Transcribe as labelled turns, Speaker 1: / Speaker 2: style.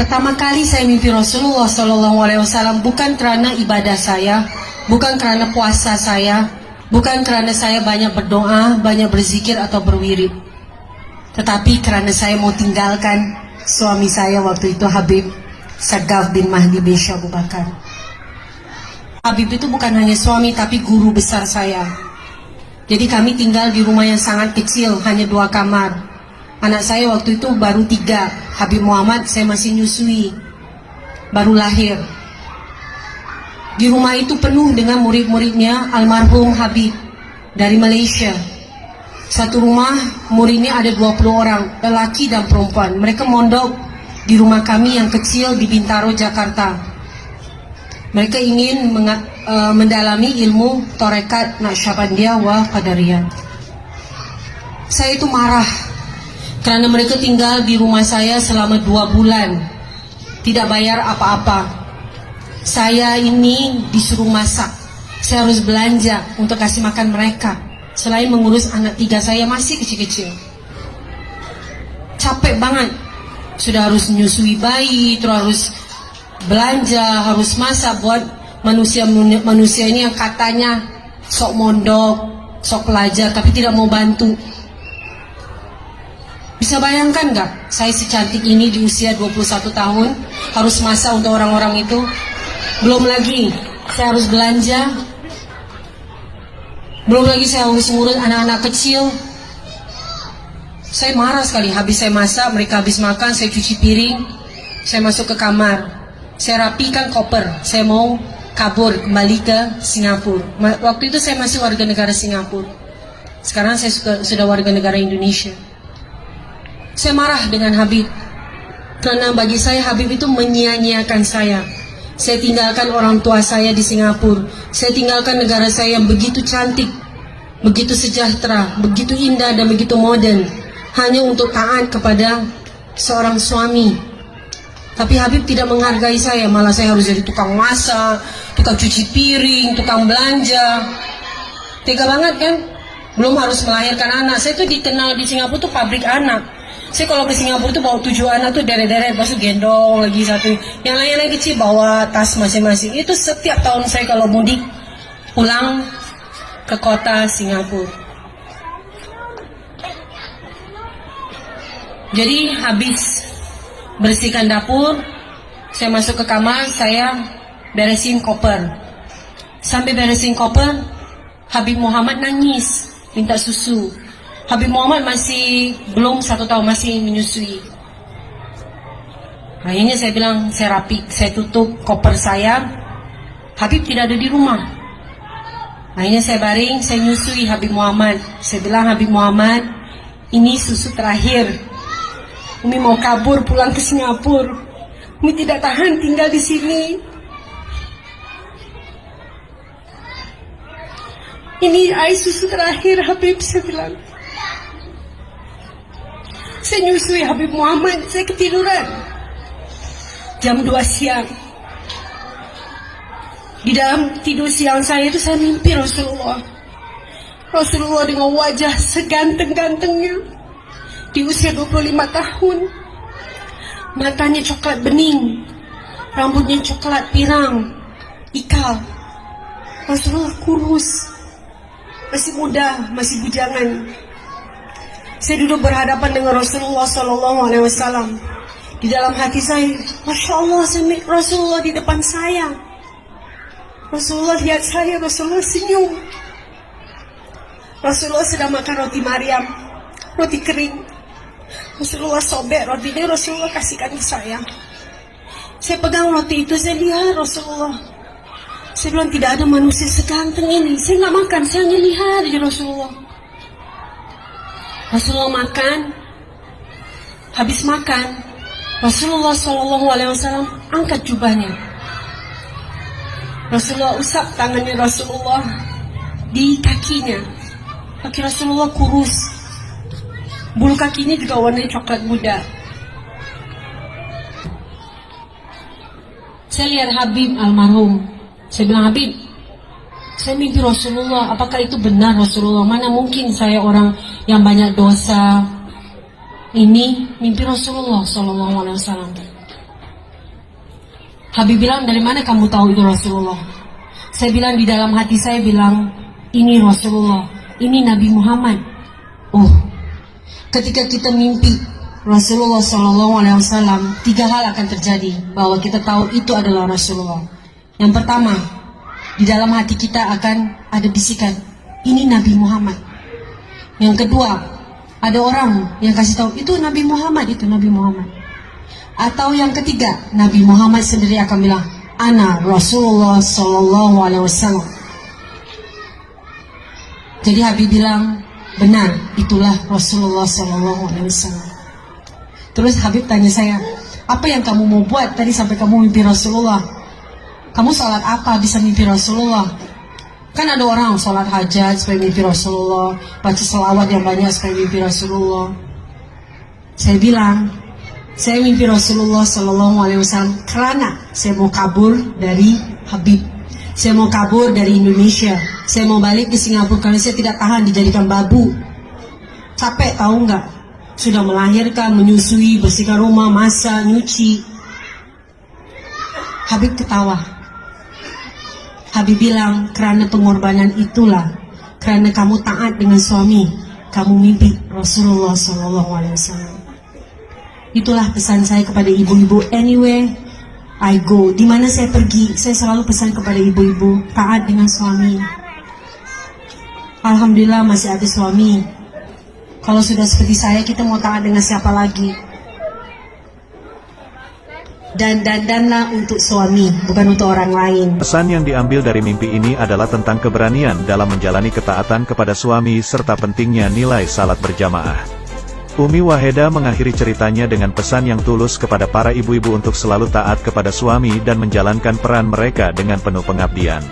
Speaker 1: Pertama kali saya mimpi Rasulullah SAW bukan karena ibadah saya, bukan karena puasa saya, bukan karena saya banyak berdoa, banyak berzikir atau berwirid, tetapi karena saya mau tinggalkan suami saya waktu itu, Habib Sagaf bin Mahdi bin Abu Bakar. Habib itu bukan hanya suami tapi guru besar saya. Jadi kami tinggal di rumah yang sangat kecil, hanya 2 kamar. Anak saya waktu itu baru 3. Habib Muhammad saya masih nyusui, baru lahir. Di rumah itu penuh dengan murid-muridnya almarhum Habib dari Malaysia. Satu rumah muridnya ada 20 orang, lelaki dan perempuan. Mereka mondok di rumah kami yang kecil di Bintaro, Jakarta. Mereka ingin mendalami ilmu Tarekat Naqsyabandiyah wa Qadariyah. Saya itu marah karena mereka tinggal di rumah saya selama 2 bulan, tidak bayar apa-apa. Saya ini disuruh masak, saya harus belanja untuk kasih makan mereka, selain mengurus anak 3 saya masih kecil-kecil. Capek banget, sudah harus menyusui bayi, terus harus belanja, harus masak buat manusia ini yang katanya sok mondok, sok pelajar, tapi tidak mau bantu. Bisa bayangkan nggak, saya secantik ini di usia 21 tahun harus masak untuk orang-orang itu. Belum lagi saya harus belanja, belum lagi saya harus ngurus anak-anak kecil. Saya marah sekali. Habis saya masak, mereka habis makan, saya cuci piring, saya masuk ke kamar, saya rapikan koper, saya mau kabur kembali ke Singapura. Waktu itu saya masih warga negara Singapura, sekarang saya sudah warga negara Indonesia. Saya marah dengan Habib karena bagi saya Habib itu menyia-nyiakan saya. Saya tinggalkan orang tua saya di Singapura, saya tinggalkan negara saya yang begitu cantik, begitu sejahtera, begitu indah dan begitu modern, hanya untuk taat kepada seorang suami. Tapi Habib tidak menghargai saya, malah saya harus jadi tukang masak, tukang cuci piring, tukang belanja. Tega banget kan? Belum harus melahirkan anak. Saya tuh dikenal di Singapura tuh pabrik anak. Saya kalau ke Singapura tuh bawa 7 anak tuh deret-deret, lepas itu gendong lagi satu. Yang lain lagi kecil bawa tas masing-masing. Itu setiap tahun saya kalau mudik pulang ke kota Singapura. Jadi habis bersihkan dapur, saya masuk ke kamar, saya beresin koper. Sampai beresin koper, Habib Muhammad nangis, minta susu. Habib Muhammad masih belum 1 tahun, masih menyusui. Akhirnya saya bilang, saya tutup koper saya. Habib tidak ada di rumah. Akhirnya saya baring, saya nyusui Habib Muhammad. Saya bilang, Habib Muhammad, ini susu terakhir. Umi mau kabur pulang ke Singapura. Umi tidak tahan tinggal di sini. Ini air susu terakhir, Habib, saya bilang. Saya nyusui Habib Muhammad, saya ketiduran. Jam 2 siang. Di dalam tidur siang saya itu saya mimpi Rasulullah. Rasulullah dengan wajah seganteng-gantengnya, di usia 25 tahun. Matanya coklat bening, rambutnya coklat pirang, ikal. Rasulullah kurus, masih muda, masih bujangan. Saya duduk berhadapan dengan Rasulullah SAW. Di dalam hati saya, Masya Allah, Rasulullah di depan saya. Rasulullah lihat saya, Rasulullah senyum. Rasulullah sedang makan roti Maryam, roti kering. Rasulullah sobek rotinya, Rasulullah kasihkan ke saya. Saya pegang roti itu, saya lihat Rasulullah. Saya bilang, tidak ada manusia seganteng ini. Saya nggak makan, saya hanya lihat aja Rasulullah. Rasulullah makan. Habis makan, Rasulullah SAW angkat jubahnya. Rasulullah usap tangannya Rasulullah di kakinya. Kaki Rasulullah kurus, bulu kakinya juga warnanya coklat muda. Saya lihat Habib almarhum. Saya bilang, Habib, saya mimpi Rasulullah. Apakah itu benar Rasulullah? Mana mungkin saya orang yang banyak dosa ini mimpi Rasulullah SAW. Habib bilang, dari mana kamu tahu itu Rasulullah? Saya bilang, di dalam hati saya bilang, ini Rasulullah, ini Nabi Muhammad. Oh, ketika kita mimpi Rasulullah SAW, 3 hal akan terjadi bahwa kita tahu itu adalah Rasulullah. Yang pertama, di dalam hati kita akan ada bisikan, ini Nabi Muhammad. Yang kedua, ada orang yang kasih tahu, itu Nabi Muhammad, itu Nabi Muhammad. Atau yang ketiga, Nabi Muhammad sendiri akan bilang, Ana Rasulullah SAW. Jadi Habib bilang, benar, itulah Rasulullah SAW. Terus Habib tanya saya, apa yang kamu mau buat tadi sampai kamu mimpi Rasulullah? Kamu sholat apa bisa mimpi Rasulullah? Kan ada orang sholat hajat supaya mimpi Rasulullah, baca selawat yang banyak supaya mimpi Rasulullah. Saya bilang, saya mimpi Rasulullah SAW karena saya mau kabur dari Habib. Saya mau kabur dari Indonesia. Saya mau balik ke Singapura karena saya tidak tahan dijadikan babu. Capek tahu nggak? Sudah melahirkan, menyusui, bersihkan rumah, masak, nyuci. Habib ketawa. Habib bilang, karena pengorbanan itulah, karena kamu taat dengan suami, kamu mimpi Rasulullah SAW. Itulah pesan saya kepada ibu-ibu. Anywhere I go, di mana saya pergi, saya selalu pesan kepada ibu-ibu, taat dengan suami. Alhamdulillah masih ada suami. Kalau sudah seperti saya, kita mau taat dengan siapa lagi? Danlah untuk suami, bukan untuk orang lain.
Speaker 2: Pesan yang diambil dari mimpi ini adalah tentang keberanian dalam menjalani ketaatan kepada suami serta pentingnya nilai salat berjamaah. Umi Waheda mengakhiri ceritanya dengan pesan yang tulus kepada para ibu-ibu untuk selalu taat kepada suami dan menjalankan peran mereka dengan penuh pengabdian.